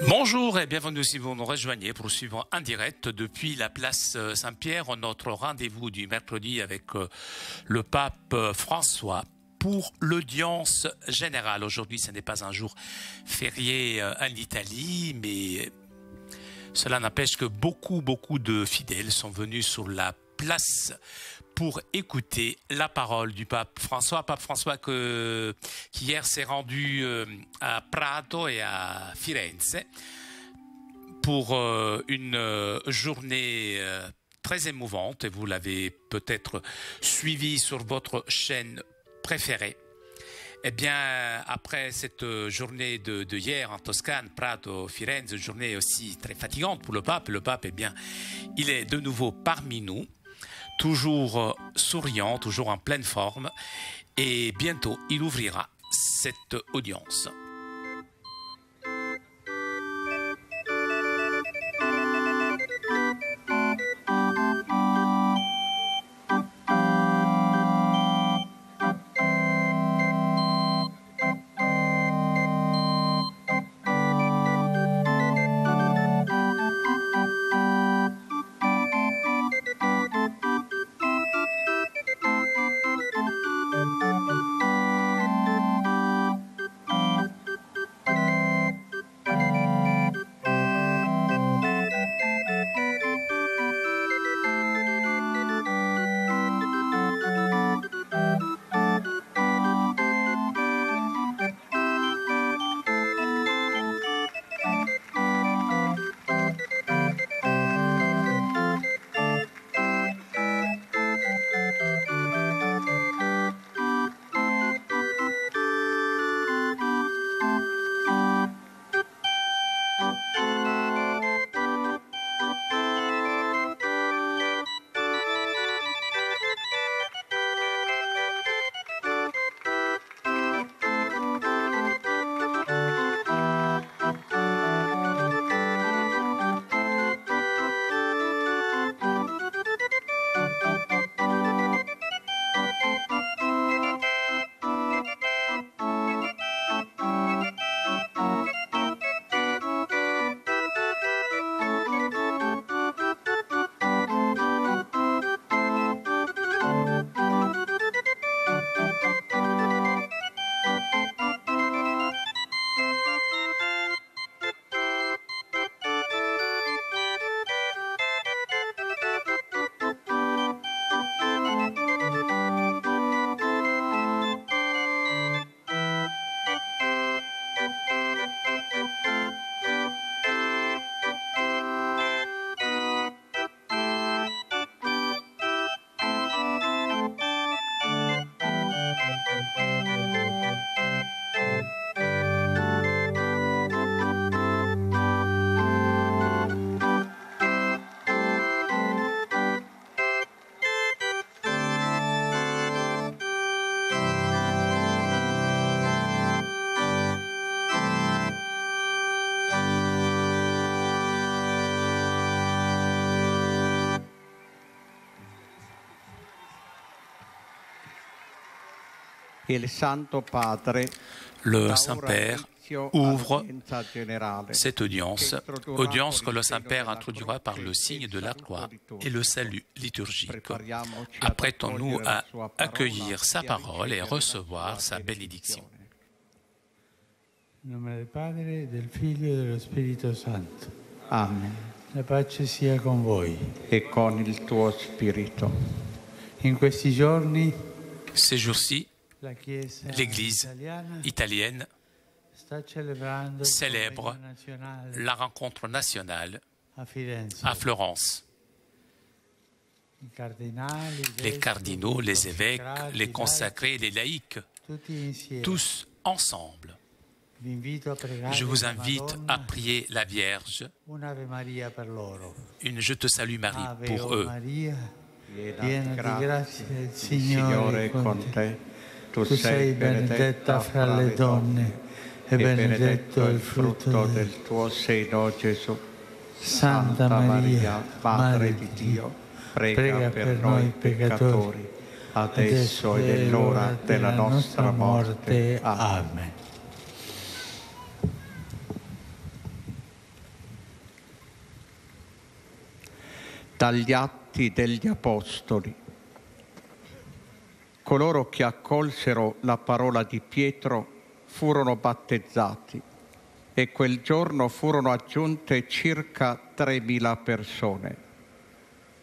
Bonjour et bienvenue si vous nous rejoignez pour suivre en direct depuis la place Saint-Pierre notre rendez-vous du mercredi avec le pape François pour l'audience générale. Aujourd'hui, ce n'est pas un jour férié en Italie, mais cela n'empêche que beaucoup de fidèles sont venus sur la place pour écouter la parole du pape François. Pape François qui hier s'est rendu à Prato et à Firenze pour une journée très émouvante, et vous l'avez peut-être suivi sur votre chaîne préférée. Eh bien, après cette journée de hier en Toscane, Prato, Firenze, journée aussi très fatigante pour le pape, eh bien, il est de nouveau parmi nous, toujours souriant, toujours en pleine forme, et bientôt il ouvrira cette audience. Le Saint-Père ouvre cette audience que le Saint-Père introduira par le signe de la croix et le salut liturgique. Apprêtons-nous à accueillir sa parole et recevoir sa bénédiction. In nome del Padre, del Figlio e dello Spirito Santo. Amen. La pace sia con voi. E con il tuo spirito. In questi giorni, ces jours-ci, l'Église italienne célèbre la rencontre nationale à Florence. Les cardinaux, les évêques, les consacrés, les laïcs, tous ensemble. Je vous invite à prier la Vierge, une Je te salue Marie pour eux. Piena di grazia, il Signore è con te. Tu sei benedetta fra le donne e benedetto il frutto del tuo seno, Gesù. Santa Maria, Madre di Dio, prega per noi peccatori, adesso e nell'ora della nostra morte. 20 morte. Amen. Dagli Atti degli Apostoli. Coloro che accolsero la parola di Pietro furono battezzati e quel giorno furono aggiunte circa 3.000 persone.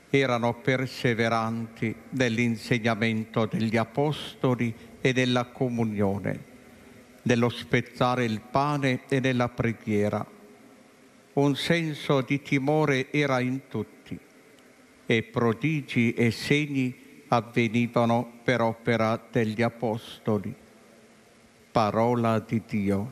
Erano perseveranti nell'insegnamento degli Apostoli e nella comunione, nello spezzare il pane e nella preghiera. Un senso di timore era in tutti e prodigi e segni avvenivano per opera degli Apostoli. Parola di Dio.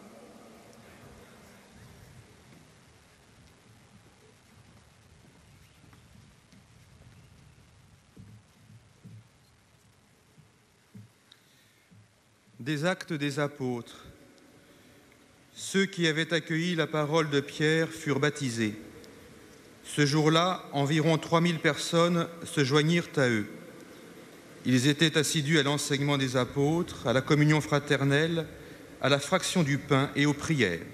Des Actes des Apôtres. Ceux qui avaient accueilli la parole de Pierre furent baptisés. Ce jour-là, environ 3000 personnes se joignirent à eux. Ils étaient assidus à l'enseignement des apôtres, à la communion fraternelle, à la fraction du pain et aux prières.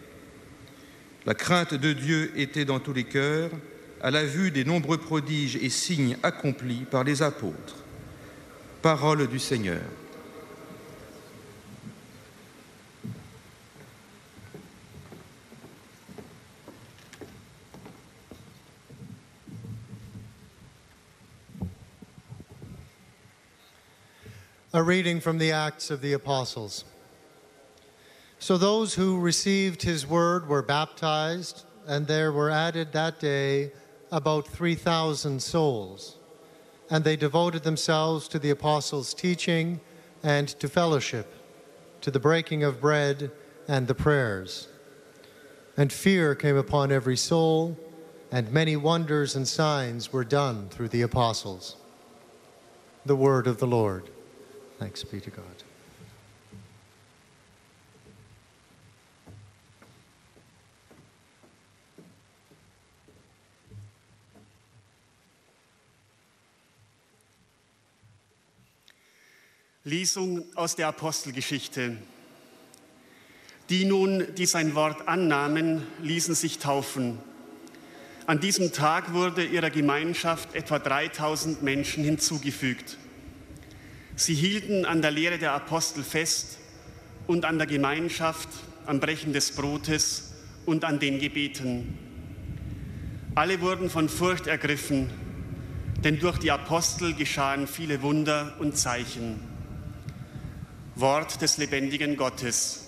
La crainte de Dieu était dans tous les cœurs, à la vue des nombreux prodiges et signes accomplis par les apôtres. Parole du Seigneur. A reading from the Acts of the Apostles. So those who received his word were baptized, and there were added that day about 3,000 souls. And they devoted themselves to the apostles' teaching and to fellowship, to the breaking of bread and the prayers. And fear came upon every soul, and many wonders and signs were done through the apostles. The word of the Lord. Thanks be to God. Lesung aus der Apostelgeschichte. Die nun, die sein Wort annahmen, ließen sich taufen. An diesem Tag wurde ihrer Gemeinschaft etwa 3000 Menschen hinzugefügt. Sie hielten an der Lehre der Apostel fest und an der Gemeinschaft, am Brechen des Brotes und an den Gebeten. Alle wurden von Furcht ergriffen, denn durch die Apostel geschahen viele Wunder und Zeichen. Wort des lebendigen Gottes.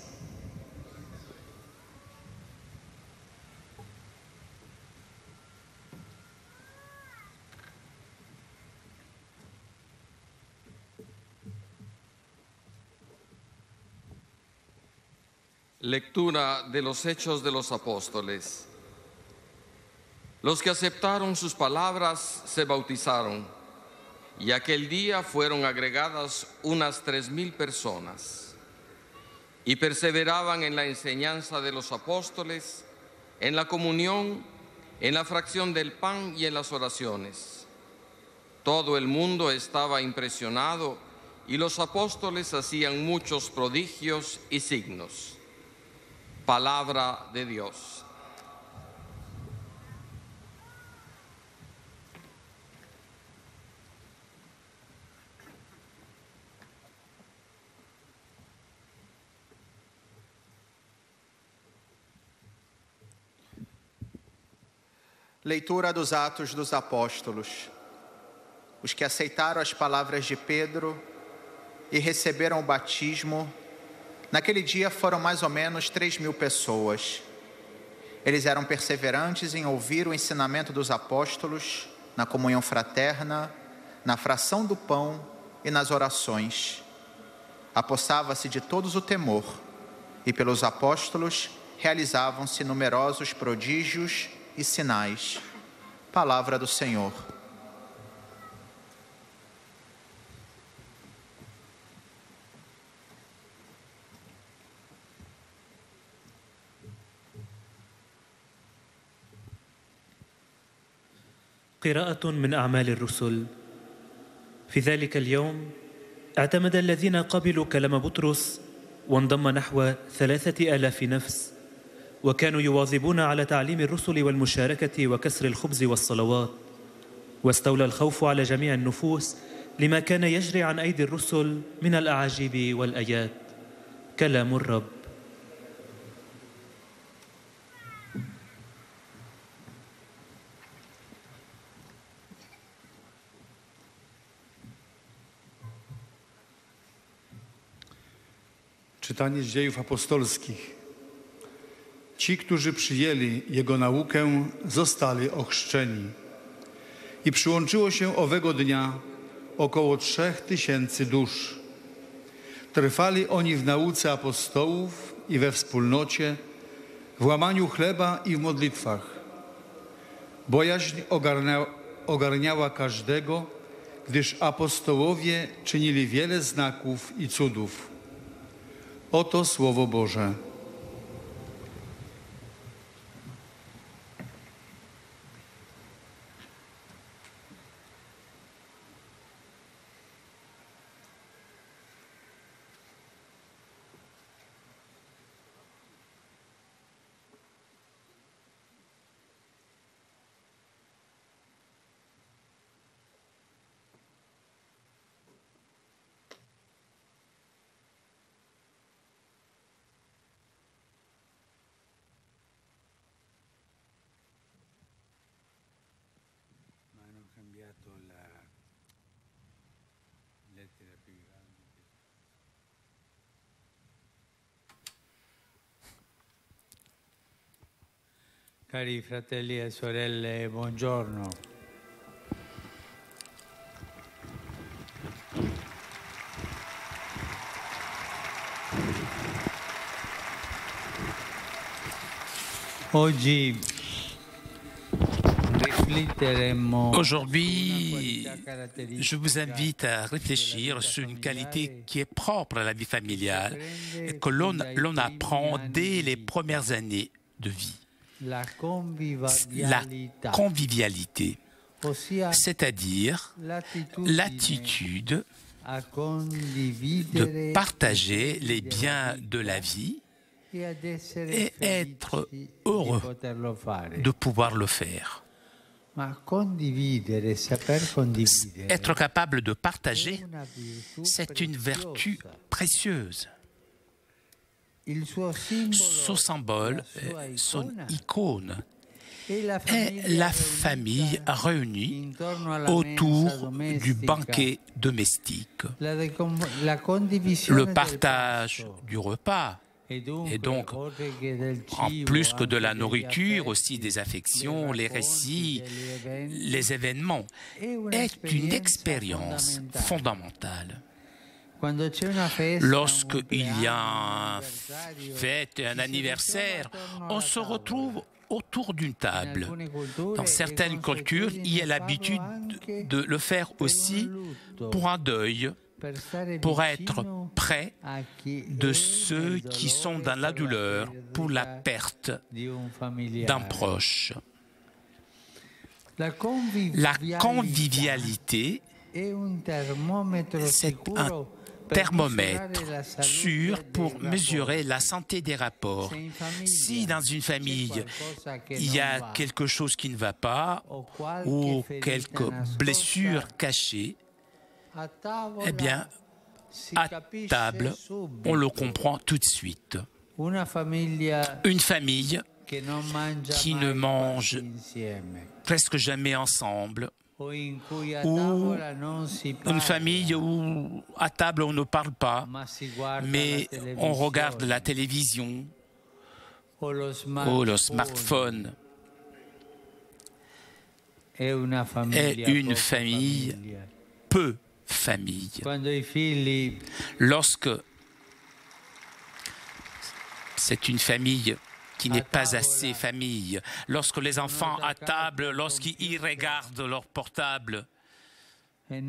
Lectura de los Hechos de los Apóstoles. Los que aceptaron sus palabras se bautizaron, y aquel día fueron agregadas unas 3.000 personas, y perseveraban en la enseñanza de los apóstoles, en la comunión, en la fracción del pan y en las oraciones. Todo el mundo estaba impresionado, y los apóstoles hacían muchos prodigios y signos. Palabra de Dios. Leitura dos Atos dos Apóstolos. Os que aceitaram as palavras de Pedro e receberam o batismo, naquele dia foram mais ou menos 3.000 pessoas. Eles eram perseverantes em ouvir o ensinamento dos apóstolos, na comunhão fraterna, na fração do pão e nas orações. Apossava-se de todos o temor, e pelos apóstolos realizavam-se numerosos prodígios e sinais. Palavra do Senhor. قراءة من أعمال الرسل. في ذلك اليوم اعتمد الذين قبلوا كلام بطرس وانضم نحو 3000 نفس، وكانوا يواظبون على تعليم الرسل والمشاركة وكسر الخبز والصلوات. واستولى الخوف على جميع النفوس لما كان يجري عن أيدي الرسل من الأعاجيب والآيات. كلام الرب. Czytanie z Dziejów Apostolskich. Ci, którzy przyjęli Jego naukę, zostali ochrzczeni. I przyłączyło się owego dnia około 3000 dusz. Trwali oni w nauce apostołów i we wspólnocie, w łamaniu chleba i w modlitwach. Bojaźń ogarniała każdego, gdyż apostołowie czynili wiele znaków i cudów. Oto Słowo Boże. Cari fratelli e sorelle, buongiorno. Aujourd'hui, je vous invite à réfléchir sur une qualité qui est propre à la vie familiale et que l'on apprend dès les premières années de vie. La convivialité, c'est-à-dire l'attitude de partager les biens de la vie et être heureux de pouvoir le faire. Être capable de partager, c'est une vertu précieuse. Son symbole, son icône, est la famille réunie autour du banquet domestique. Le partage du repas, et donc, en plus que de la nourriture, aussi des affections, les récits, les événements, est une expérience fondamentale. Lorsqu'il y a une fête, un anniversaire, on se retrouve autour d'une table. Dans certaines cultures, il y a l'habitude de le faire aussi pour un deuil, pour être près de ceux qui sont dans la douleur pour la perte d'un proche. La convivialité, c'est un thermomètre sûr pour mesurer la santé des rapports. Si dans une famille, il y a quelque chose qui ne va pas ou quelques blessures cachées, eh bien, à table, on le comprend tout de suite. Une famille qui ne mange presque jamais ensemble, ou une famille où à table on ne parle pas, mais on regarde la télévision ou le smartphone, est une famille peu famille. Lorsque c'est une famille qui n'est pas assez famille, lorsque les enfants à table, lorsqu'ils regardent leur portable, et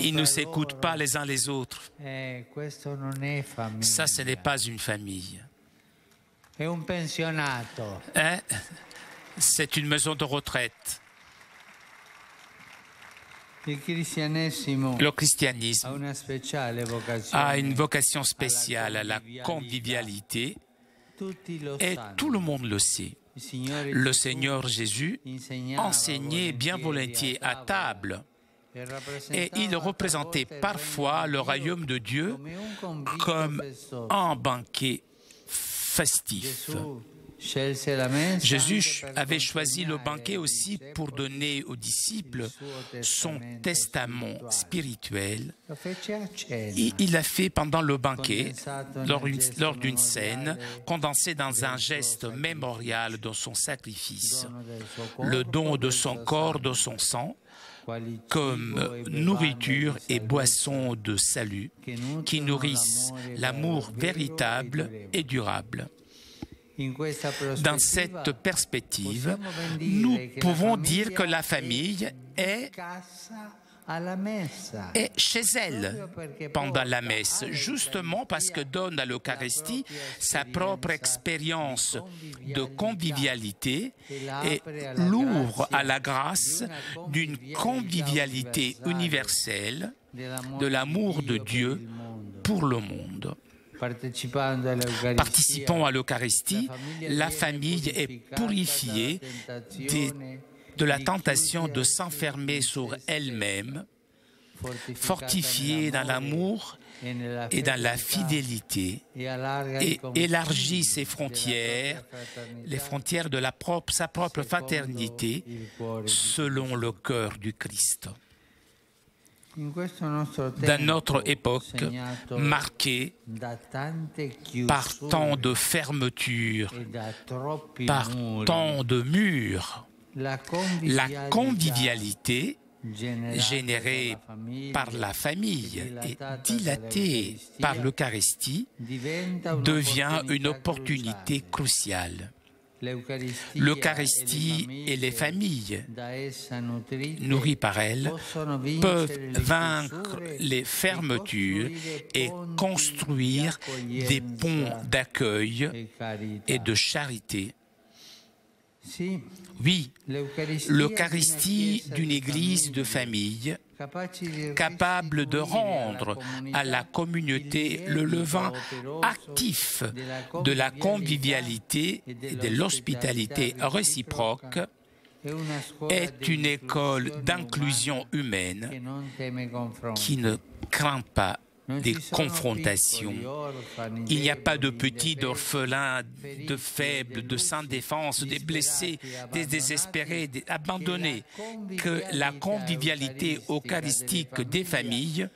ils ne s'écoutent pas les uns les autres, ça, ce n'est pas une famille. Hein? C'est une maison de retraite. Le christianisme a une vocation spéciale à la convivialité et tout le monde le sait. Le Seigneur Jésus enseignait bien volontiers à table et il représentait parfois le royaume de Dieu comme un banquet festif. Jésus avait choisi le banquet aussi pour donner aux disciples son testament spirituel. Il l'a fait pendant le banquet, lors d'une scène, condensée dans un geste mémorial de son sacrifice, le don de son corps, de son sang, comme nourriture et boisson de salut, qui nourrissent l'amour véritable et durable. Dans cette perspective, nous pouvons dire que la famille est chez elle pendant la messe, justement parce que donne à l'Eucharistie sa propre expérience de convivialité et l'ouvre à la grâce d'une convivialité universelle de l'amour de Dieu pour le monde. Participant à l'Eucharistie, la famille est purifiée de la tentation de s'enfermer sur elle-même, fortifiée dans l'amour et dans la fidélité, et élargit ses frontières, les frontières de sa propre fraternité, selon le cœur du Christ. Dans notre époque marquée par tant de fermeture, par tant de murs, la convivialité générée par la famille et dilatée par l'Eucharistie devient une opportunité cruciale. L'Eucharistie et les familles nourries par elle peuvent vaincre les fermetures et construire des ponts d'accueil et de charité. Oui, l'Eucharistie d'une Église de famille capable de rendre à la communauté le levain actif de la convivialité et de l'hospitalité réciproque est une école d'inclusion humaine qui ne craint pas des confrontations. Il n'y a pas de petits, d'orphelins, de faibles, de sans défense, des blessés, des désespérés, des abandonnés, que la convivialité eucharistique des familles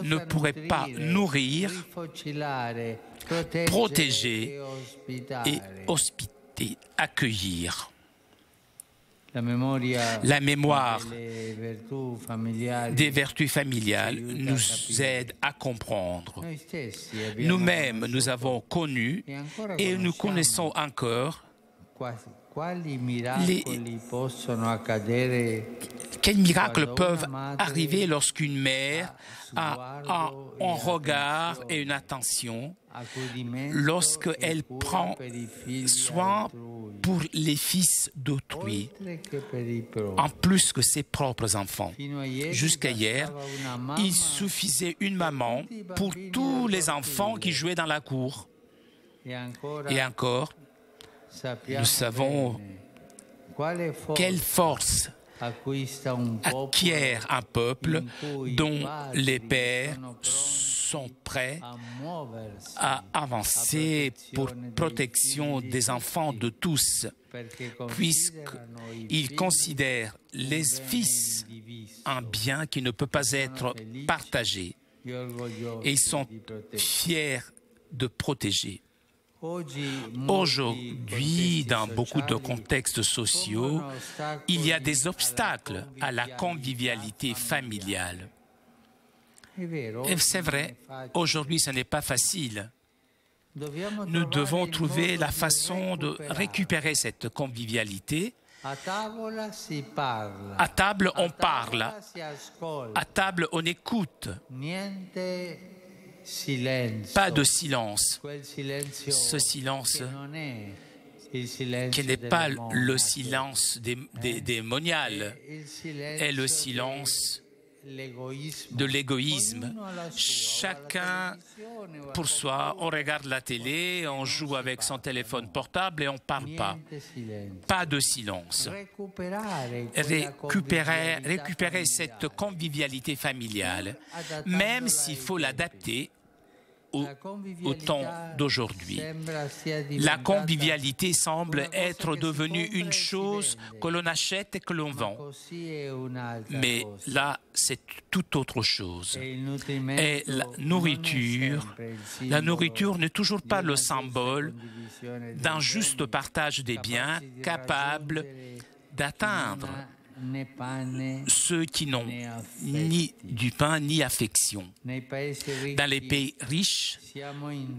ne pourrait pas nourrir, protéger et hospiter, accueillir. La mémoire des vertus familiales nous aide à comprendre. Nous-mêmes, nous avons connu et nous connaissons encore quels miracles peuvent arriver lorsqu'une mère a un regard et une attention, lorsqu'elle prend soin pour les fils d'autrui, en plus que ses propres enfants. Jusqu'à hier, il suffisait une maman pour tous les enfants qui jouaient dans la cour. Et encore, nous savons quelle force acquiert un peuple dont les pères sont prêts à avancer pour protection des enfants de tous, puisqu'ils considèrent les fils un bien qui ne peut pas être partagé et ils sont fiers de protéger. Aujourd'hui, dans beaucoup de contextes sociaux, il y a des obstacles à la convivialité familiale. Et c'est vrai, aujourd'hui, ce n'est pas facile. Nous devons trouver la façon de récupérer cette convivialité. À table, on parle. À table, on écoute. Pas de silence. Ce silence qui n'est pas le silence démonial, est le silence de l'égoïsme. Chacun pour soi, on regarde la télé, on joue avec son téléphone portable et on ne parle pas. Pas de silence. Récupérer cette convivialité familiale, même s'il faut l'adapter au temps d'aujourd'hui. La convivialité semble être devenue une chose que l'on achète et que l'on vend. Mais là, c'est tout autre chose. Et la nourriture n'est toujours pas le symbole d'un juste partage des biens capable d'atteindre ceux qui n'ont ni du pain ni affection. Dans les pays riches,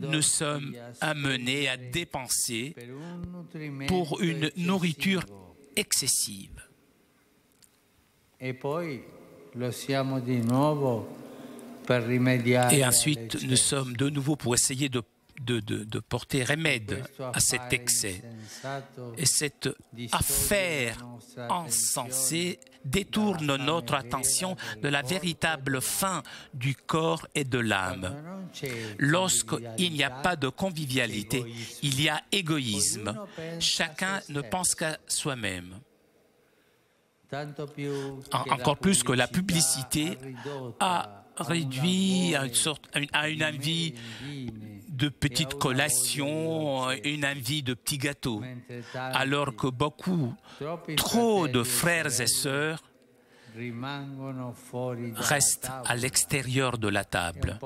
nous sommes amenés à dépenser pour une nourriture excessive. Et ensuite, nous sommes de nouveau pour essayer de porter remède à cet excès. Et cette affaire insensée détourne notre attention de la véritable fin du corps et de l'âme. Lorsqu'il n'y a pas de convivialité, il y a égoïsme. Chacun ne pense qu'à soi-même. Encore plus que la publicité a réduit à une envie de petites collations, une envie de petits gâteaux, alors que trop de frères et sœurs restent à l'extérieur de la table.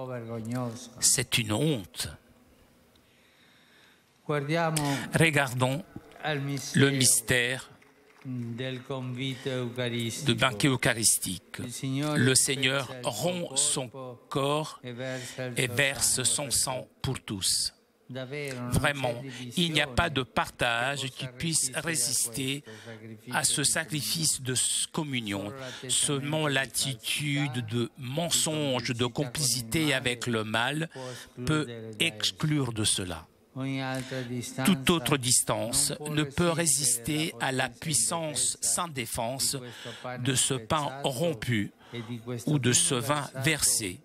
C'est une honte. Regardons le mystère de banquet eucharistique. Le Seigneur rompt son corps et verse son sang pour tous. Vraiment, il n'y a pas de partage qui puisse résister à ce sacrifice de communion. Seulement l'attitude de mensonge, de complicité avec le mal peut exclure de cela. Toute autre distance ne peut résister à la puissance sans défense de ce pain rompu ou de ce vin versé,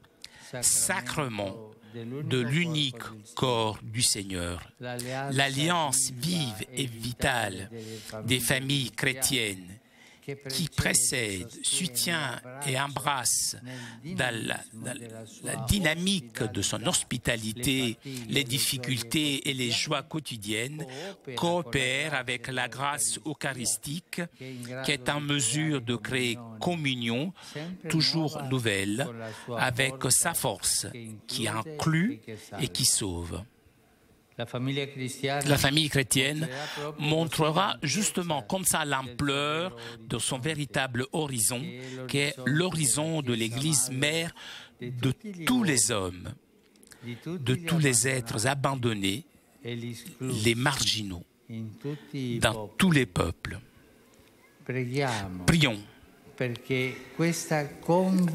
sacrement de l'unique corps du Seigneur. L'alliance vive et vitale des familles chrétiennes qui précède, soutient et embrasse dans la dynamique de son hospitalité les difficultés et les joies quotidiennes, coopère avec la grâce eucharistique qui est en mesure de créer communion toujours nouvelle avec sa force qui inclut et qui sauve. La famille chrétienne montrera justement comme ça l'ampleur de son véritable horizon, qui est l'horizon de l'Église mère de tous les hommes, de tous les êtres abandonnés, les marginaux, dans tous les peuples. Prions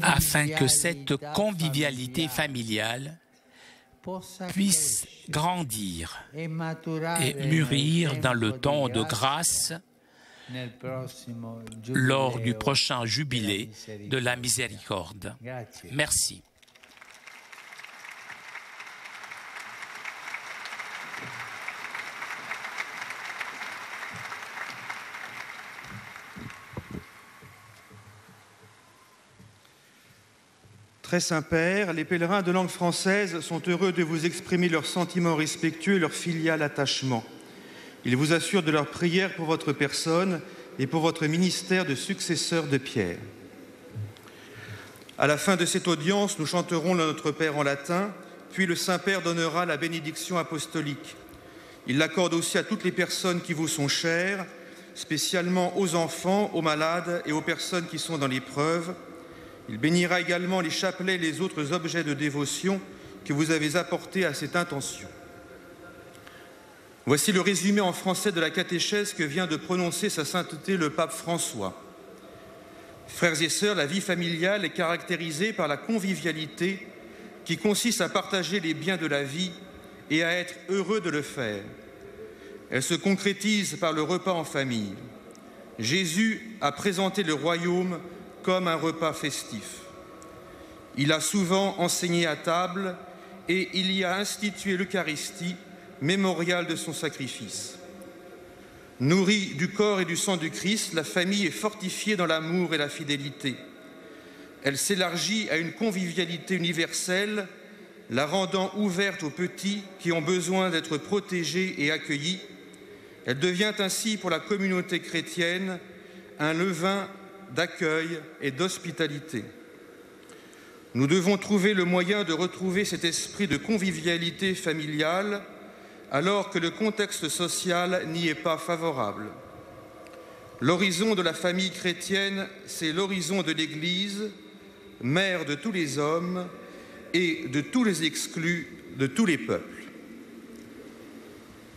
afin que cette convivialité familiale puisse grandir et mûrir dans le temps de grâce lors du prochain jubilé de la miséricorde. Merci. Très Saint-Père, les pèlerins de langue française sont heureux de vous exprimer leurs sentiments respectueux et leur filial attachement. Ils vous assurent de leur prière pour votre personne et pour votre ministère de successeur de Pierre. À la fin de cette audience, nous chanterons le Notre Père en latin, puis le Saint-Père donnera la bénédiction apostolique. Il l'accorde aussi à toutes les personnes qui vous sont chères, spécialement aux enfants, aux malades et aux personnes qui sont dans l'épreuve. Il bénira également les chapelets et les autres objets de dévotion que vous avez apportés à cette intention. Voici le résumé en français de la catéchèse que vient de prononcer sa sainteté le pape François. Frères et sœurs, la vie familiale est caractérisée par la convivialité qui consiste à partager les biens de la vie et à être heureux de le faire. Elle se concrétise par le repas en famille. Jésus a présenté le royaume comme un repas festif. Il a souvent enseigné à table et il y a institué l'Eucharistie, mémorial de son sacrifice. Nourrie du corps et du sang du Christ, la famille est fortifiée dans l'amour et la fidélité. Elle s'élargit à une convivialité universelle, la rendant ouverte aux petits qui ont besoin d'être protégés et accueillis. Elle devient ainsi pour la communauté chrétienne un levain d'accueil et d'hospitalité. Nous devons trouver le moyen de retrouver cet esprit de convivialité familiale alors que le contexte social n'y est pas favorable. L'horizon de la famille chrétienne, c'est l'horizon de l'Église, mère de tous les hommes et de tous les exclus de tous les peuples.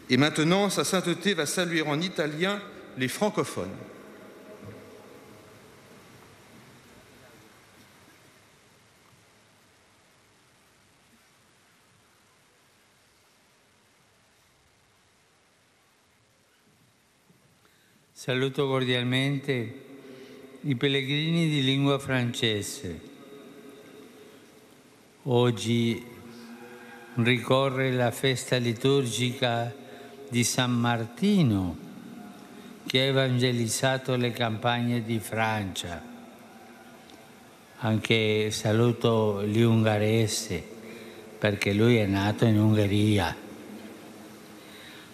Et maintenant, sa sainteté va saluer en italien les francophones. Saluto cordialmente i pellegrini di lingua francese. Oggi ricorre la festa liturgica di San Martino, che ha evangelizzato le campagne di Francia. Anche saluto gli ungheresi, perché lui è nato in Ungheria.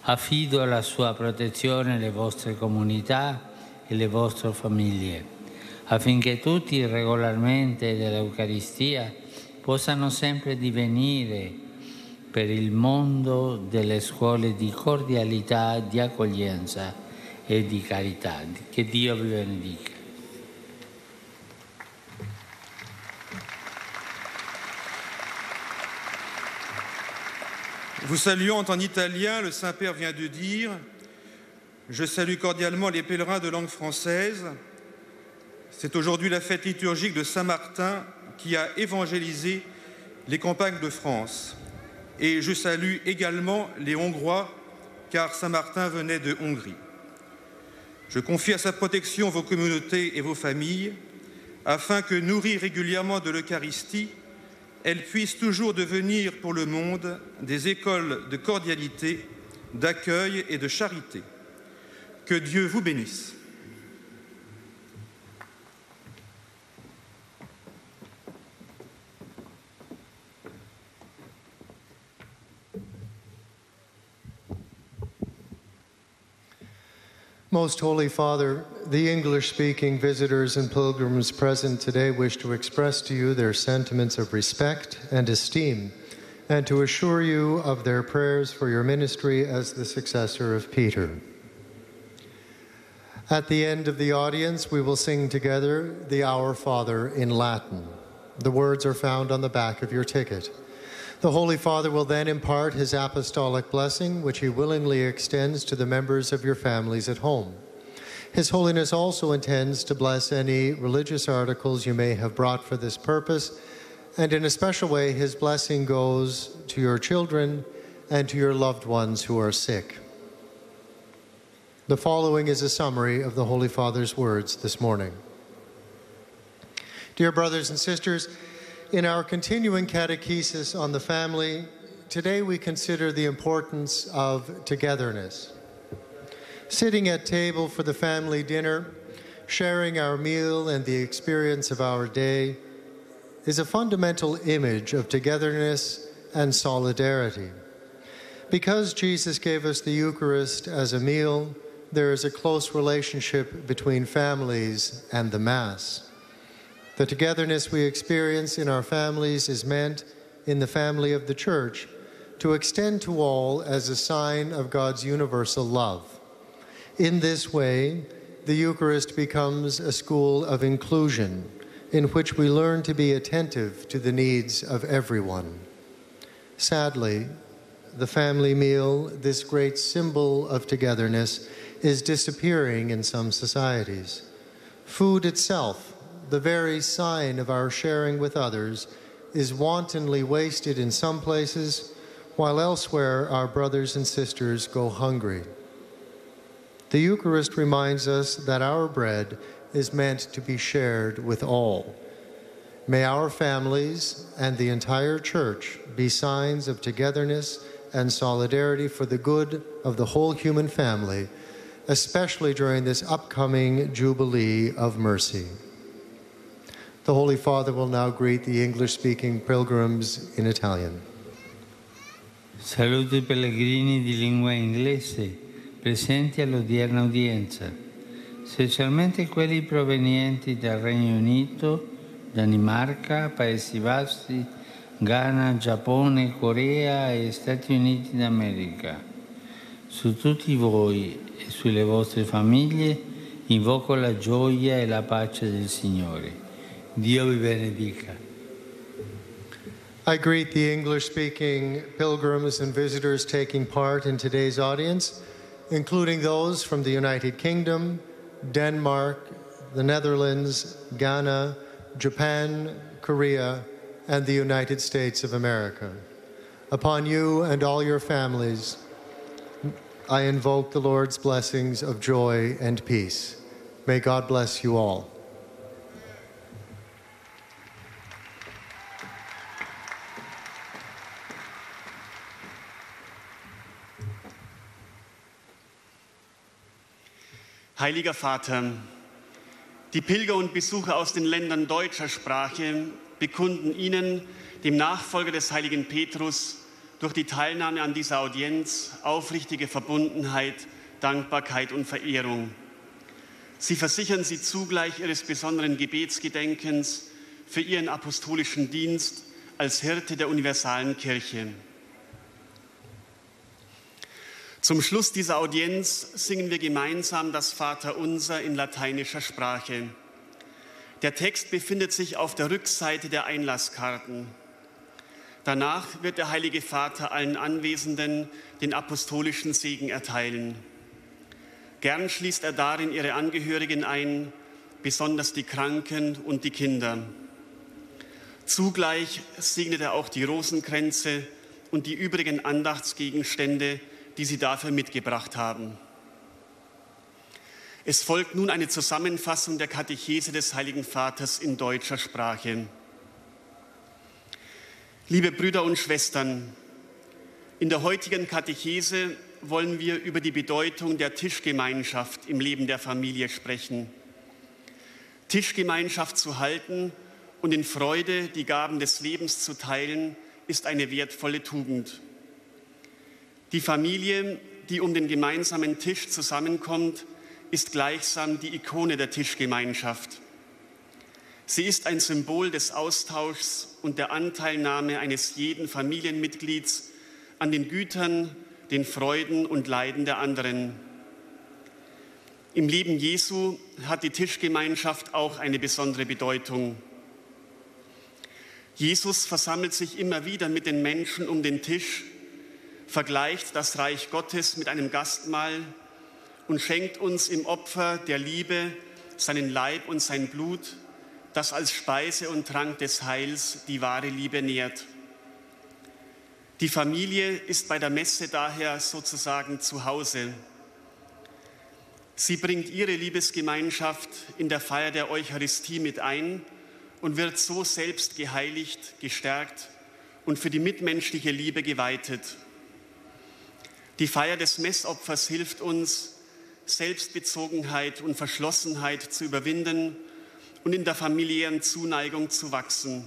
Affido alla sua protezione le vostre comunità e le vostre famiglie, affinché tutti regolarmente dell'Eucaristia possano sempre divenire per il mondo delle scuole di cordialità, di accoglienza e di carità. Che Dio vi benedica. Vous saluant en italien, le Saint-Père vient de dire « Je salue cordialement les pèlerins de langue française ». C'est aujourd'hui la fête liturgique de Saint-Martin qui a évangélisé les campagnes de France. Et je salue également les Hongrois, car Saint-Martin venait de Hongrie. Je confie à sa protection vos communautés et vos familles, afin que, nourries régulièrement de l'Eucharistie, elles puissent toujours devenir pour le monde des écoles de cordialité, d'accueil et de charité. Que Dieu vous bénisse. Most Holy Father, the English-speaking visitors and pilgrims present today wish to express to you their sentiments of respect and esteem, and to assure you of their prayers for your ministry as the successor of Peter. At the end of the audience, we will sing together the Our Father in Latin. The words are found on the back of your ticket. The Holy Father will then impart his apostolic blessing, which he willingly extends to the members of your families at home. His Holiness also intends to bless any religious articles you may have brought for this purpose, and in a special way, his blessing goes to your children and to your loved ones who are sick. The following is a summary of the Holy Father's words this morning. Dear brothers and sisters, in our continuing catechesis on the family, today we consider the importance of togetherness. Sitting at table for the family dinner, sharing our meal and the experience of our day is a fundamental image of togetherness and solidarity. Because Jesus gave us the Eucharist as a meal, there is a close relationship between families and the Mass. The togetherness we experience in our families is meant, in the family of the Church, to extend to all as a sign of God's universal love. In this way, the Eucharist becomes a school of inclusion, in which we learn to be attentive to the needs of everyone. Sadly, the family meal, this great symbol of togetherness, is disappearing in some societies. Food itself, the very sign of our sharing with others, is wantonly wasted in some places, while elsewhere our brothers and sisters go hungry. The Eucharist reminds us that our bread is meant to be shared with all. May our families and the entire church be signs of togetherness and solidarity for the good of the whole human family, especially during this upcoming Jubilee of Mercy. The Holy Father will now greet the English-speaking pilgrims in Italian. Saluto i pellegrini di lingua inglese presenti all'odierna udienza, specialmente quelli provenienti dal Regno Unito, Danimarca, Paesi Bassi, Ghana, Giappone, Corea e Stati Uniti d'America. Su tutti voi e sulle vostre famiglie invoco la gioia e la pace del Signore. Dio vi benedica. I greet the English-speaking pilgrims and visitors taking part in today's audience, including those from the United Kingdom, Denmark, the Netherlands, Ghana, Japan, Korea, and the United States of America. Upon you and all your families, I invoke the Lord's blessings of joy and peace. May God bless you all. Heiliger Vater, die Pilger und Besucher aus den Ländern deutscher Sprache bekunden Ihnen, dem Nachfolger des heiligen Petrus, durch die Teilnahme an dieser Audienz aufrichtige Verbundenheit, Dankbarkeit und Verehrung. Sie versichern Sie zugleich Ihres besonderen Gebetsgedenkens für Ihren apostolischen Dienst als Hirte der universalen Kirche. Zum Schluss dieser Audienz singen wir gemeinsam das Vaterunser in lateinischer Sprache. Der Text befindet sich auf der Rückseite der Einlasskarten. Danach wird der Heilige Vater allen Anwesenden den apostolischen Segen erteilen. Gern schließt er darin ihre Angehörigen ein, besonders die Kranken und die Kinder. Zugleich segnet er auch die Rosenkränze und die übrigen Andachtsgegenstände, die sie dafür mitgebracht haben. Es folgt nun eine Zusammenfassung der Katechese des Heiligen Vaters in deutscher Sprache. Liebe Brüder und Schwestern, in der heutigen Katechese wollen wir über die Bedeutung der Tischgemeinschaft im Leben der Familie sprechen. Tischgemeinschaft zu halten und in Freude die Gaben des Lebens zu teilen, ist eine wertvolle Tugend. Die Familie, die um den gemeinsamen Tisch zusammenkommt, ist gleichsam die Ikone der Tischgemeinschaft. Sie ist ein Symbol des Austauschs und der Anteilnahme eines jeden Familienmitglieds an den Gütern, den Freuden und Leiden der anderen. Im Leben Jesu hat die Tischgemeinschaft auch eine besondere Bedeutung. Jesus versammelt sich immer wieder mit den Menschen um den Tisch, vergleicht das Reich Gottes mit einem Gastmahl und schenkt uns im Opfer der Liebe seinen Leib und sein Blut, das als Speise und Trank des Heils die wahre Liebe nährt. Die Familie ist bei der Messe daher sozusagen zu Hause. Sie bringt ihre Liebesgemeinschaft in der Feier der Eucharistie mit ein und wird so selbst geheiligt, gestärkt und für die mitmenschliche Liebe geweitet. Die Feier des Messopfers hilft uns, Selbstbezogenheit und Verschlossenheit zu überwinden und in der familiären Zuneigung zu wachsen.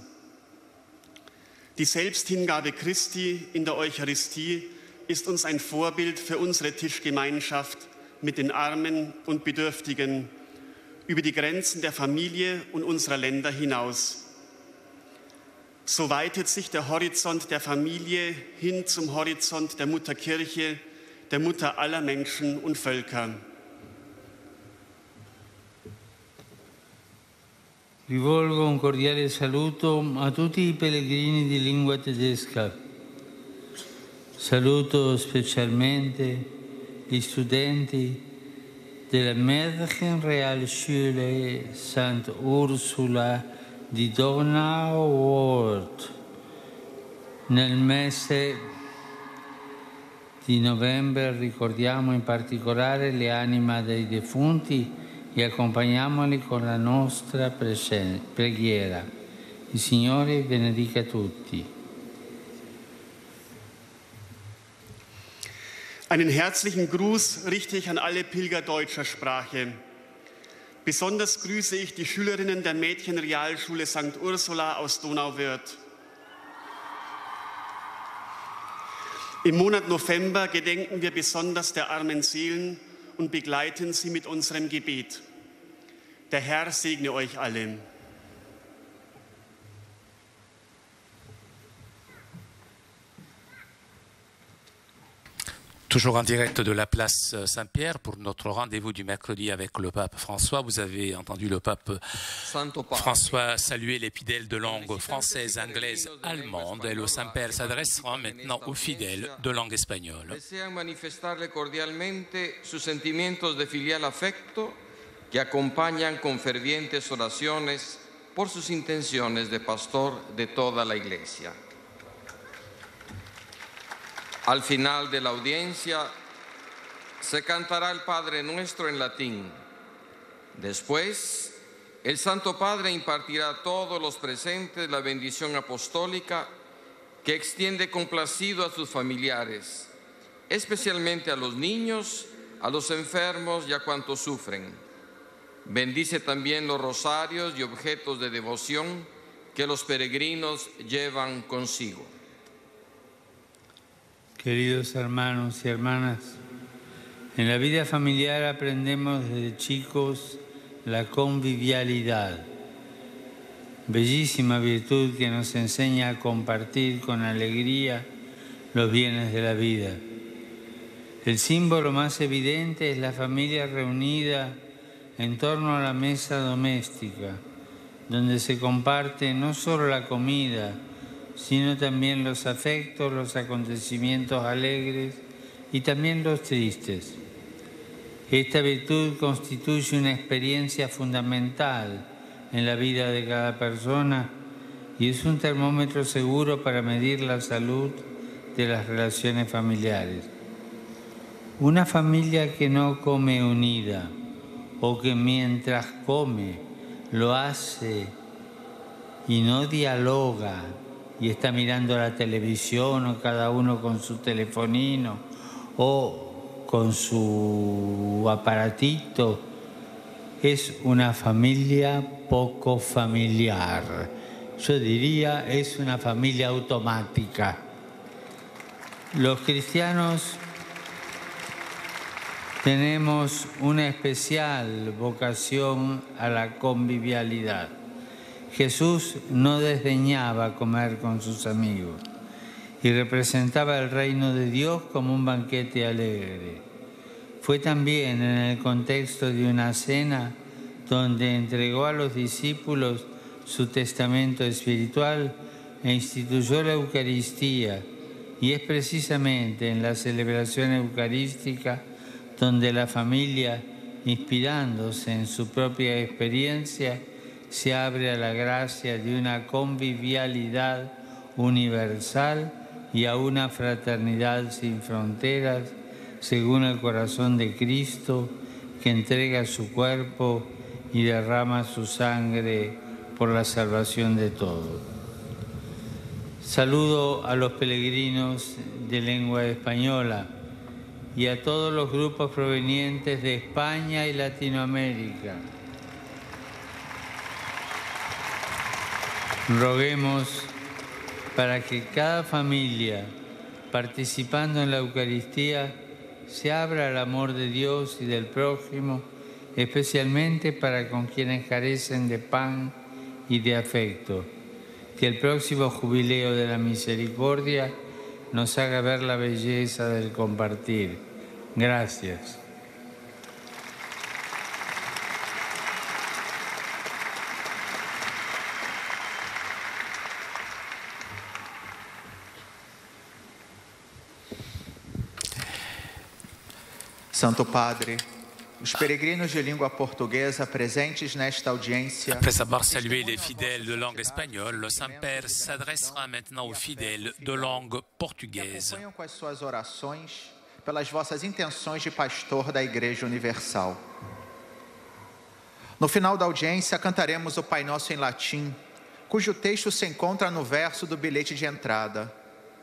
Die Selbsthingabe Christi in der Eucharistie ist uns ein Vorbild für unsere Tischgemeinschaft mit den Armen und Bedürftigen über die Grenzen der Familie und unserer Länder hinaus. So weitet sich der Horizont der Familie hin zum Horizont der Mutterkirche, der Mutter aller Menschen und Völker. Rivolgo un cordiale saluto a tutti i pellegrini di lingua tedesca. Saluto specialmente gli studenti della Mädchenrealschule St. Ursula di Donauwörth. Nel mese di novembre ricordiamo in particolare le anime dei defunti e accompagniamoli con la nostra preghiera. Il Signore benedica tutti. Einen herzlichen Gruß richte ich an alle Pilger deutscher Sprache. Besonders grüße ich die Schülerinnen der Mädchenrealschule St. Ursula aus Donauwörth. Im Monat November gedenken wir besonders der armen Seelen und begleiten sie mit unserem Gebet. Der Herr segne euch alle. Toujours en direct de la place Saint-Pierre pour notre rendez-vous du mercredi avec le pape François. Vous avez entendu le pape François saluer les fidèles de langue française, anglaise, allemande. Et le Saint-Père s'adressera maintenant aux fidèles de langue espagnole. Desean manifestarle cordialmente sus sentimientos de filial afecto que acompañan con fervientes oraciones por sus intenciones de pastor de toda la Iglesia. Al final de la audiencia se cantará el Padre Nuestro en latín. Después, el Santo Padre impartirá a todos los presentes la bendición apostólica que extiende complacido a sus familiares, especialmente a los niños, a los enfermos y a cuantos sufren. Bendice también los rosarios y objetos de devoción que los peregrinos llevan consigo. Queridos hermanos y hermanas, en la vida familiar aprendemos desde chicos la convivialidad, bellísima virtud que nos enseña a compartir con alegría los bienes de la vida. El símbolo más evidente es la familia reunida en torno a la mesa doméstica, donde se comparte no solo la comida, sino también los afectos, los acontecimientos alegres y también los tristes. Esta virtud constituye una experiencia fundamental en la vida de cada persona y es un termómetro seguro para medir la salud de las relaciones familiares. Una familia que no come unida o que mientras come lo hace y no dialoga y está mirando la televisión o cada uno con su telefonino o con su aparatito, es una familia poco familiar. Yo diría, es una familia automática. Los cristianos tenemos una especial vocación a la convivialidad. Jesús no desdeñaba comer con sus amigos y representaba el reino de Dios como un banquete alegre. Fue también en el contexto de una cena donde entregó a los discípulos su testamento espiritual e instituyó la Eucaristía, y es precisamente en la celebración eucarística donde la familia, inspirándose en su propia experiencia, se abre a la gracia de una convivialidad universal y a una fraternidad sin fronteras, según el corazón de Cristo, que entrega su cuerpo y derrama su sangre por la salvación de todos. Saludo a los peregrinos de lengua española y a todos los grupos provenientes de España y Latinoamérica. Roguemos para que cada familia, participando en la Eucaristía, se abra al amor de Dios y del prójimo, especialmente para con quienes carecen de pan y de afecto. Que el próximo jubileo de la misericordia nos haga ver la belleza del compartir. Gracias. Santo Padre, os peregrinos de língua portuguesa presentes nesta audiência. Après avoir salué les fidèles de langue espagnole, le Saint-Père s'adressera maintenant aux fidèles de langue portugaise. Acompanham com as suas orações pelas vossas intenções de pastor da Igreja Universal. No final da audiência, cantaremos o Pai Nosso em latim, cujo texto se encontra no verso do bilhete de entrada.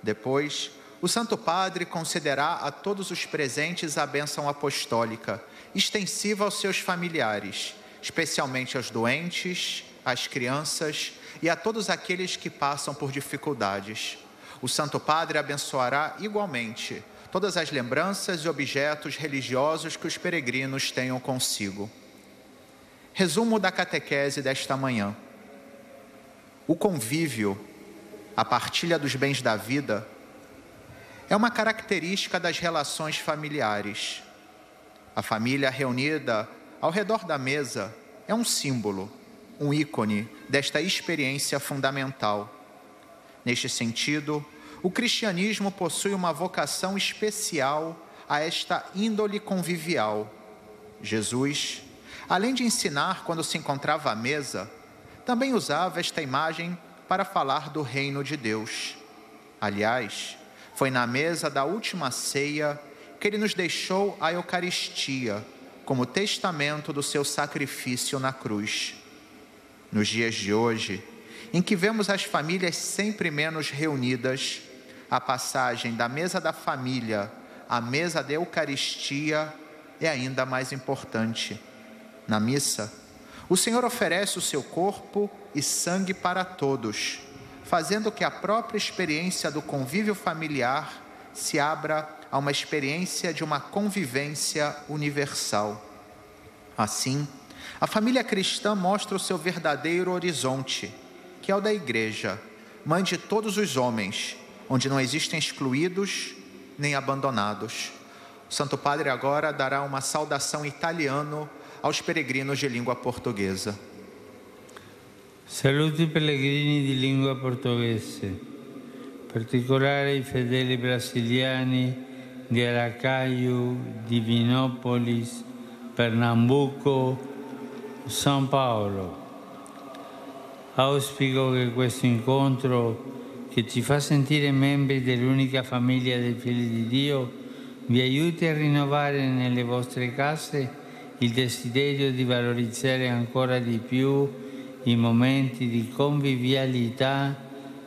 Depois, o Santo Padre concederá a todos os presentes a bênção apostólica, extensiva aos seus familiares, especialmente aos doentes, às crianças e a todos aqueles que passam por dificuldades. O Santo Padre abençoará igualmente todas as lembranças e objetos religiosos que os peregrinos tenham consigo. Resumo da catequese desta manhã. O convívio, a partilha dos bens da vida, é uma característica das relações familiares. A família reunida ao redor da mesa é um símbolo, um ícone desta experiência fundamental. Neste sentido, o cristianismo possui uma vocação especial a esta índole convivial. Jesus, além de ensinar quando se encontrava à mesa, também usava esta imagem para falar do reino de Deus. Aliás, foi na mesa da última ceia que ele nos deixou a Eucaristia, como testamento do seu sacrifício na cruz. Nos dias de hoje, em que vemos as famílias sempre menos reunidas, a passagem da mesa da família à mesa da Eucaristia é ainda mais importante. Na missa, o Senhor oferece o seu corpo e sangue para todos, fazendo que a própria experiência do convívio familiar se abra a uma experiência de uma convivência universal. Assim, a família cristã mostra o seu verdadeiro horizonte, que é o da Igreja, mãe de todos os homens, onde não existem excluídos nem abandonados. O Santo Padre agora dará uma saudação italiana aos peregrinos de língua portuguesa. Saluti pellegrini di lingua portoghese, in particolare i fedeli brasiliani di Aracaju, Divinópolis, Pernambuco, São Paulo. Auspico che questo incontro, che ci fa sentire membri dell'unica famiglia dei figli di Dio, vi aiuti a rinnovare nelle vostre case il desiderio di valorizzare ancora di più i momenti di convivialità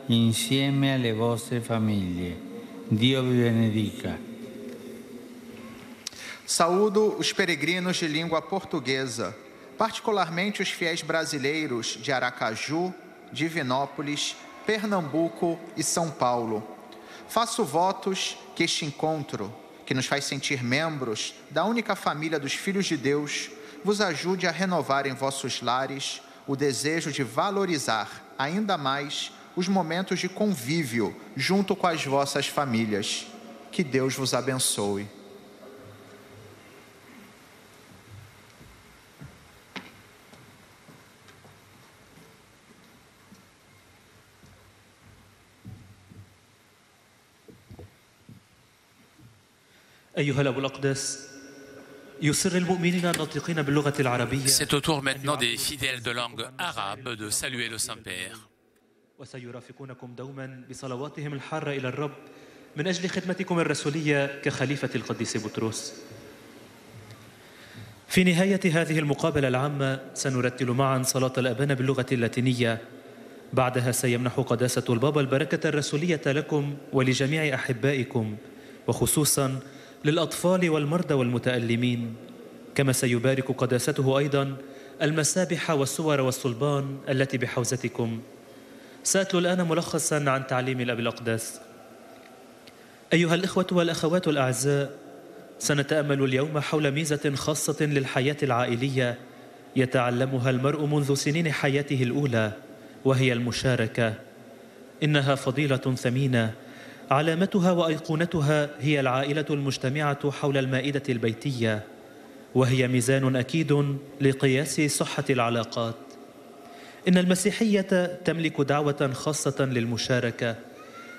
insieme alle vostre famiglie. Dio vi benedica. Saúdo os peregrinos de língua portuguesa, particularmente os fiéis brasileiros de Aracaju, Divinópolis, Pernambuco e São Paulo. Faço votos que este encontro, que nos faz sentir membros da única família dos filhos de Deus, vos ajude a renovar em vossos lares o desejo de valorizar ainda mais os momentos de convívio junto com as vossas famílias. Que Deus vos abençoe. C'est au tour maintenant des fidèles de langue arabe de saluer le Saint-Père. وسيرافقونكم دوما بصلواتهم الحارة إلى الرب من أجل خدمتكم الرسولية كخليفة القديس بطرس. في نهاية هذه المقابلة العامة سنرتل معا صلاة الأبانة باللغة اللاتينية. بعدها سيمنح قداسة البابا البركة الرسولية لكم ولجميع أحبائكم، وخصوصا للأطفال والمرضى والمتألمين، كما سيبارك قداسته أيضا المسابح والصور والصلبان التي بحوزتكم. سأتلو الآن ملخصا عن تعليم الأب الأقدس. أيها الإخوة والأخوات الأعزاء، سنتأمل اليوم حول ميزة خاصة للحياة العائلية يتعلمها المرء منذ سنين حياته الأولى، وهي المشاركة. إنها فضيلة ثمينة علامتها وأيقونتها هي العائلة المجتمعة حول المائدة البيتية، وهي ميزان أكيد لقياس صحة العلاقات. إن المسيحية تملك دعوة خاصة للمشاركة،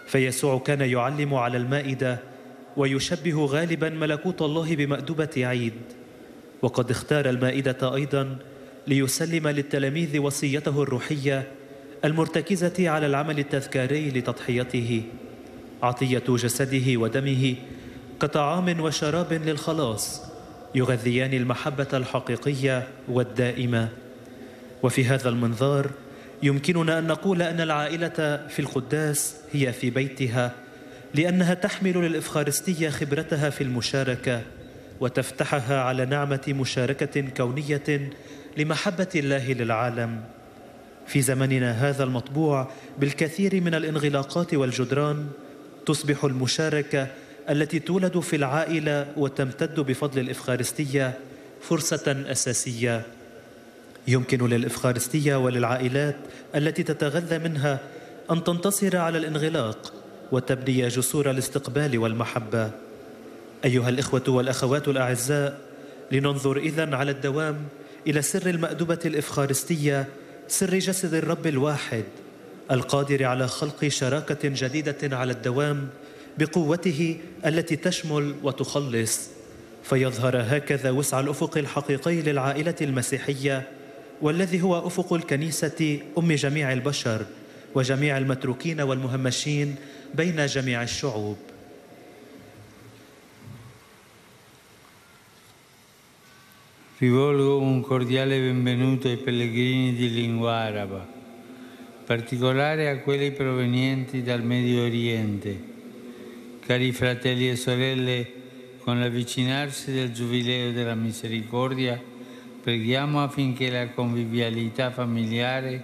فيسوع كان يعلم على المائدة ويشبه غالبا ملكوت الله بمأدبة عيد، وقد اختار المائدة أيضا ليسلم للتلاميذ وصيته الروحية المرتكزة على العمل التذكاري لتضحيته، عطية جسده ودمه كطعام وشراب للخلاص يغذيان المحبة الحقيقية والدائمة. وفي هذا المنظار يمكننا أن نقول أن العائلة في القداس هي في بيتها، لأنها تحمل للإفخارستية خبرتها في المشاركة وتفتحها على نعمة مشاركة كونية لمحبة الله للعالم. في زمننا هذا المطبوع بالكثير من الانغلاقات والجدران، تصبح المشاركة التي تولد في العائلة وتمتد بفضل الإفخارستية فرصة أساسية. يمكن للإفخارستية وللعائلات التي تتغذى منها أن تنتصر على الانغلاق وتبني جسور الاستقبال والمحبة. أيها الإخوة والأخوات الأعزاء، لننظر إذن على الدوام إلى سر المأدبة الإفخارستية، سر جسد الرب الواحد القادر على خلق شراكة جديدة على الدوام بقوته التي تشمل وتخلص، فيظهر هكذا وسع الأفق الحقيقي للعائلة المسيحية، والذي هو أفق الكنيسة أم جميع البشر وجميع المتروكين والمهمشين بين جميع الشعوب. Rivolgo un cordiale benvenuto ai pellegrini di lingua araba, in particolare a quelli provenienti dal Medio Oriente. Cari fratelli e sorelle, con l'avvicinarsi del Giubileo della Misericordia, preghiamo affinché la convivialità familiare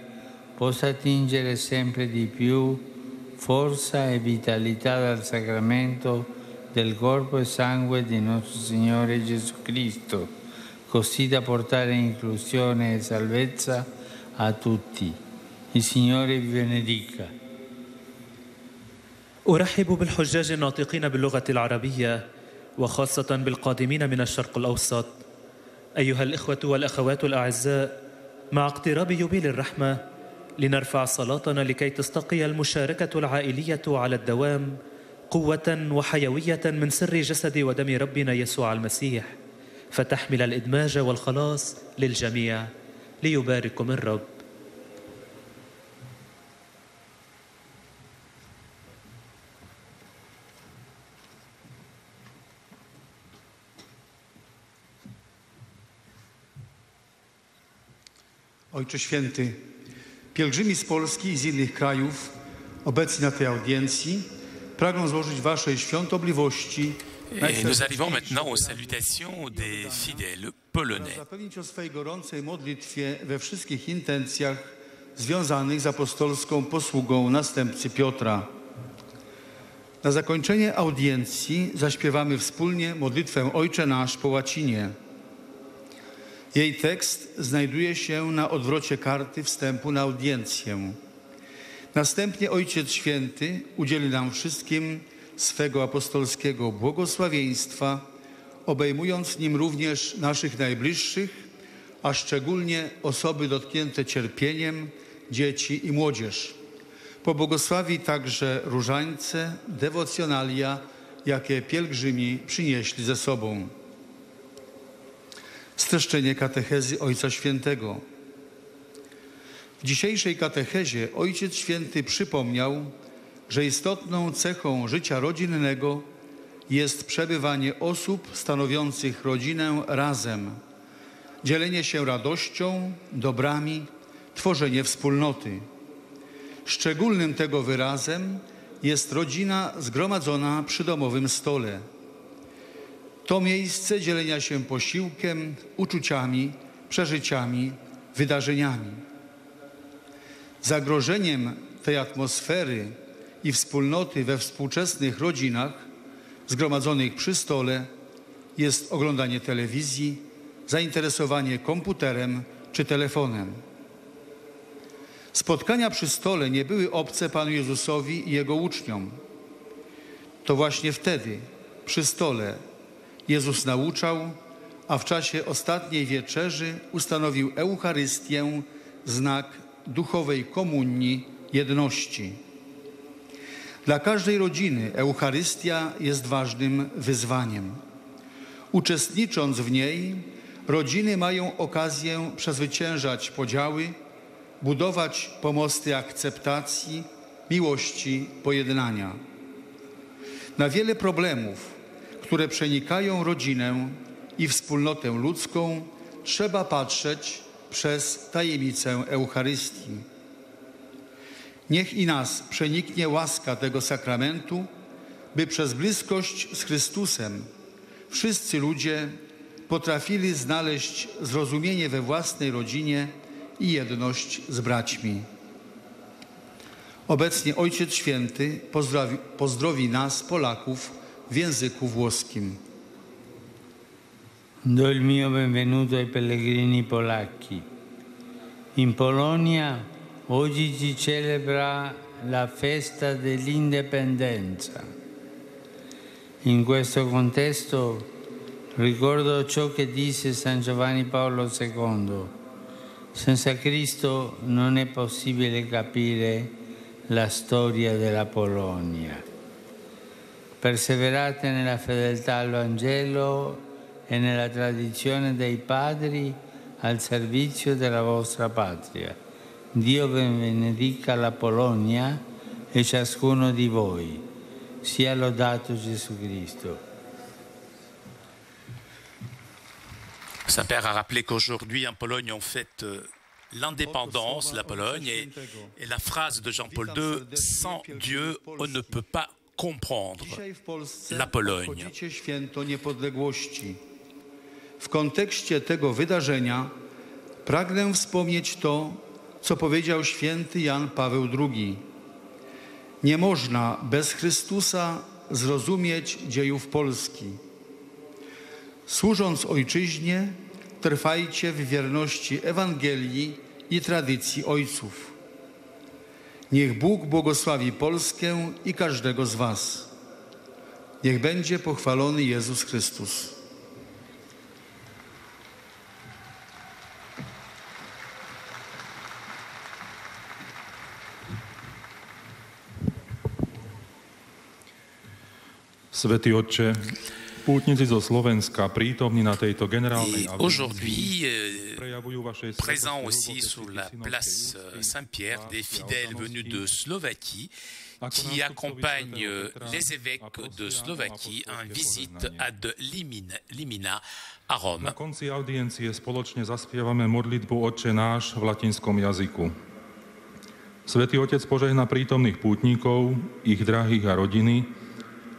possa attingere sempre di più forza e vitalità dal sacramento del corpo e sangue di nostro Signore Gesù Cristo, così da portare inclusione e salvezza a tutti. Il Signore vi benedica. أرحب بالحجاج الناطقين باللغة العربية وخاصة بالقادمين من الشرق الأوسط. أيها الإخوة والأخوات الأعزاء، مع اقتراب يوبيل الرحمة لنرفع صلاتنا لكي تستقي المشاركة العائلية على الدوام قوة وحيوية من سر جسد ودم ربنا يسوع المسيح، فتحمل الإدماج والخلاص للجميع. ليبارككم الرب. Ojcze Święty, pielgrzymi z Polski i z innych krajów obecni na tej audiencji pragną złożyć Waszej świątobliwości. Et nous arrivons maintenant aux salutations des fidèles polonais. Zapewnić o swej gorącej modlitwie we wszystkich intencjach związanych z apostolską posługą następcy Piotra. Na zakończenie audiencji zaśpiewamy wspólnie modlitwę Ojcze Nasz po łacinie. Jej tekst znajduje się na odwrocie karty wstępu na audiencję. Następnie Ojciec Święty udzieli nam wszystkim swego apostolskiego błogosławieństwa, obejmując nim również naszych najbliższych, a szczególnie osoby dotknięte cierpieniem, dzieci i młodzież. Pobłogosławi także różańce, dewocjonalia, jakie pielgrzymi przynieśli ze sobą. Streszczenie katechezy Ojca Świętego. W dzisiejszej katechezie Ojciec Święty przypomniał, że istotną cechą życia rodzinnego jest przebywanie osób stanowiących rodzinę razem, dzielenie się radością, dobrami, tworzenie wspólnoty. Szczególnym tego wyrazem jest rodzina zgromadzona przy domowym stole. To miejsce dzielenia się posiłkiem, uczuciami, przeżyciami, wydarzeniami. Zagrożeniem tej atmosfery i wspólnoty we współczesnych rodzinach zgromadzonych przy stole jest oglądanie telewizji, zainteresowanie komputerem czy telefonem. Spotkania przy stole nie były obce Panu Jezusowi i Jego uczniom. To właśnie wtedy, przy stole, Jezus nauczał, a w czasie ostatniej wieczerzy ustanowił Eucharystię, znak duchowej komunii, jedności. Dla każdej rodziny Eucharystia jest ważnym wyzwaniem. Uczestnicząc w niej, rodziny mają okazję przezwyciężać podziały, budować pomosty akceptacji, miłości, pojednania. Na wiele problemów, które przenikają rodzinę i wspólnotę ludzką, trzeba patrzeć przez tajemnicę Eucharystii. Niech i nas przeniknie łaska tego sakramentu, by przez bliskość z Chrystusem wszyscy ludzie potrafili znaleźć zrozumienie we własnej rodzinie i jedność z braćmi. Obecnie Ojciec Święty pozdrowi nas, Polaków, w języku włoskim. Do il mio benvenuto ai pellegrini polacchi. In Polonia oggi si celebra la festa dell'indipendenza. In questo contesto ricordo ciò che disse San Giovanni Paolo II. Senza Cristo non è possibile capire la storia della Polonia. Perseverate nella fedeltà al Vangelo e nella tradizione dei padri al servizio della vostra patria. Dio benedica la Polonia e ciascuno di voi. Sia lodato Gesù Cristo. Saint-Père a rappelé qu'aujourd'hui en Pologne on fête l'indépendance, la Pologne, et la phrase de Jean-Paul II, sans Dieu on ne peut pas comprendre la Pologne. W kontekście tego wydarzenia pragnę wspomnieć to, co powiedział święty Jan Paweł II. Nie można bez Chrystusa zrozumieć dziejów Polski. Służąc Ojczyźnie, trwajcie w wierności Ewangelii i tradycji ojców. Niech Bóg błogosławi Polskę i każdego z was. Niech będzie pochwalony Jezus Chrystus. Svätý Otče, pútnici zo Slovenska prítomní na tejto generálnej aujourd'hui, présents aussi sur la place Saint-Pierre, des fidèles venus de Slovaquie qui accompagnent les évêques de Slovaquie en visite ad limina à Rome. Na konci audiencie spoločne zaspievame modlitbu Otče náš v latinskom jazyku. Svätý Otec požehná prítomných pútnikov, ich drahých a rodiny,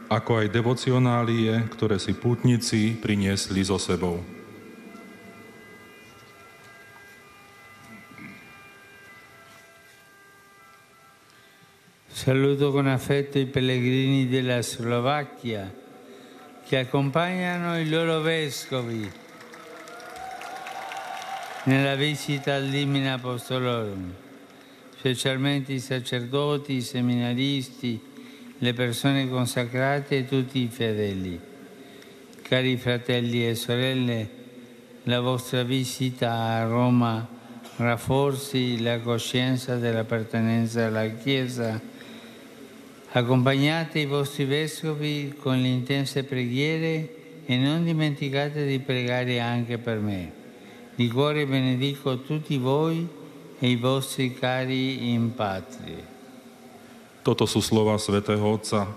ako aj devocionálie, ktoré si pútnici priniesli so sebou. Saluto con affetto i pellegrini della Slovacchia che accompagnano i loro vescovi nella visita al Limina Apostolorum, specialmente i sacerdoti, i seminaristi, le persone consacrate e tutti i fedeli. Cari fratelli e sorelle, la vostra visita a Roma rafforzi la coscienza dell'appartenenza alla Chiesa. Accompagnate i vostri vescovi con le intense preghiere e non dimenticate di pregare anche per me. Di cuore benedico tutti voi e i vostri cari in patria. Toto sú slova svätého Otca.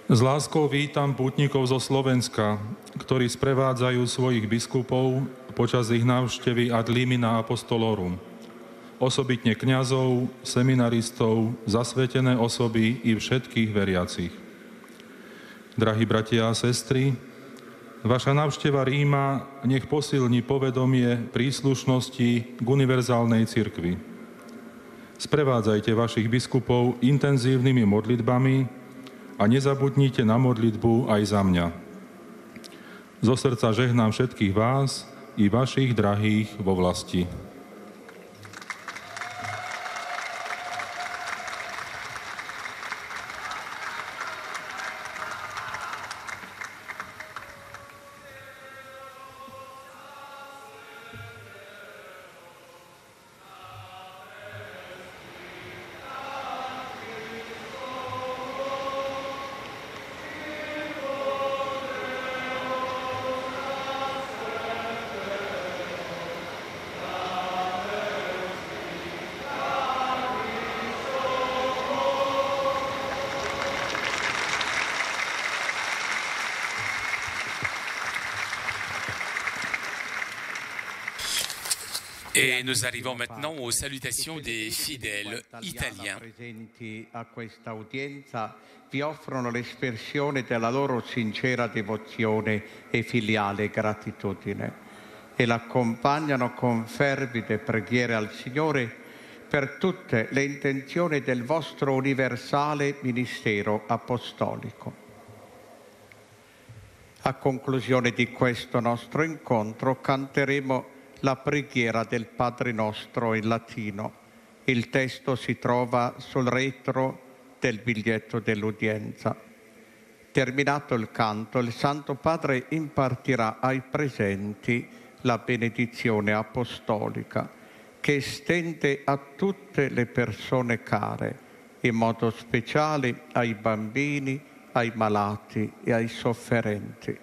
S láskou vítam pútnikov zo Slovenska, ktorí sprevádzajú svojich biskupov počas ich návštevy ad limina apostolorum. Osobitne kňazov, seminaristov, zasvetené osoby i všetkých veriacich. Drahí bratia a sestry, vaša návšteva Ríma nech posilní povedomie príslušnosti k univerzálnej cirkvi. Sprevádzajte vašich biskupov intenzívnymi modlitbami a nezabudnite na modlitbu aj za mňa. Zo srdca žehnám všetkých vás i vašich drahých vo vlasti. Et nous arrivons maintenant aux salutations des fidèles italiens. Presenti a questa udienza vi offrono l'espressione della loro sincera devozione e filiale gratitudine e l'accompagnano con fervide preghiere al Signore per tutte le intenzioni del vostro universale ministero apostolico. A conclusione di questo nostro incontro canteremo la preghiera del Padre nostro in latino. Il testo si trova sul retro del biglietto dell'udienza. Terminato il canto, il Santo Padre impartirà ai presenti la benedizione apostolica che estende a tutte le persone care, in modo speciale ai bambini, ai malati e ai sofferenti,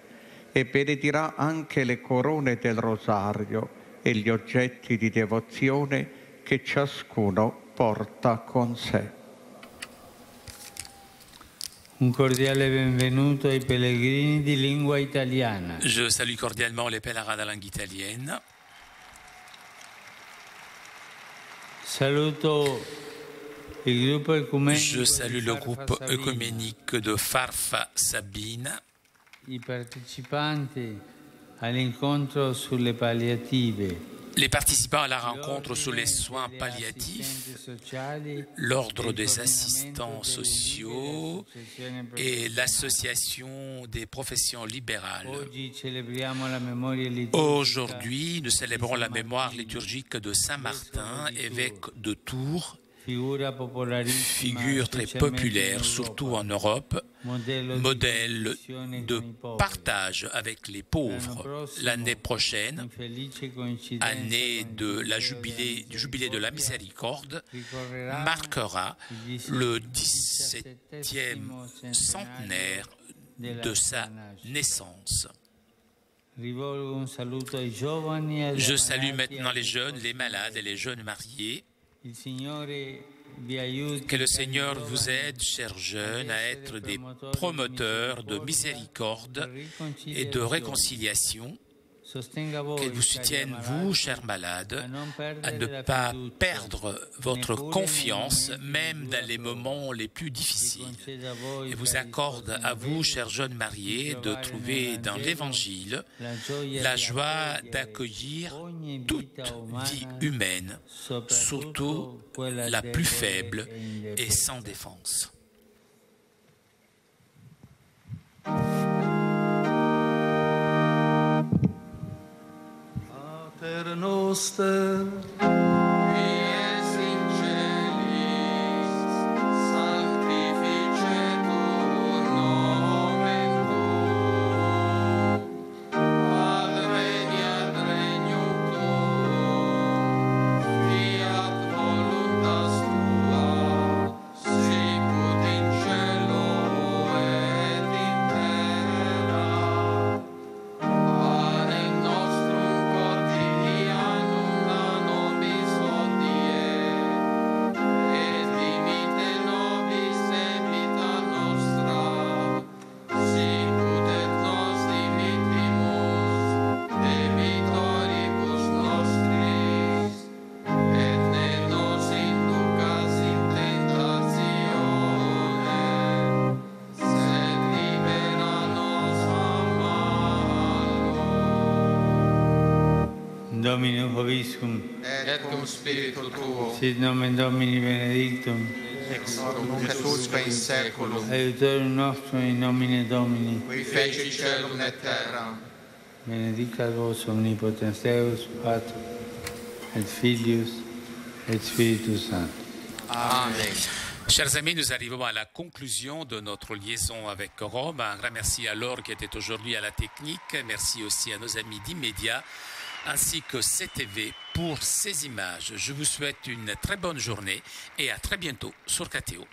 e benedirà anche le corone del rosario e gli oggetti di devozione che ciascuno porta con sé. Un cordiale benvenuto ai pellegrini di lingua italiana. Je salue cordialement les pèlerins de langue italienne. Saluto il gruppo ecumenico. Je salue le groupe œcuménique de Farfa Sabina. I partecipanti all'incontro sulle palliative. Les participants à la rencontre sur les soins palliatifs, l'ordre des assistants sociaux et l'association des professions libérales. Aujourd'hui, nous célébrons la mémoire liturgique de Saint Martin, évêque de Tours, figure très populaire, surtout en Europe, modèle de partage avec les pauvres. L'année prochaine, année du jubilé de la miséricorde, marquera le 17e centenaire de sa naissance. Je salue maintenant les jeunes, les malades et les jeunes mariés. Que le Seigneur vous aide, chers jeunes, à être des promoteurs de miséricorde et de réconciliation. Qu'il vous soutienne, vous, chers malades, à ne pas perdre votre confiance, même dans les moments les plus difficiles. Et vous accorde à vous, chers jeunes mariés, de trouver dans l'Évangile la joie d'accueillir toute vie humaine, surtout la plus faible et sans défense. Pater noster, Domino Hoviscum, Et cum spiritu tuo, sit nomen Domini benedictum, ex hoc nunc et usque in saeculum, aiutorium nostrum in nomine Domini, qui feci celum et terra. benedicat vos omnipotens Deus, Pater, et Filius, et Spiritus Sanctus. Amen. Chers amis, nous arrivons à la conclusion de notre liaison avec Rome. Un grand merci à Laure qui était aujourd'hui à la technique. Merci aussi à nos amis d'Immédiat, ainsi que CTV pour ces images. Je vous souhaite une très bonne journée et à très bientôt sur KTO.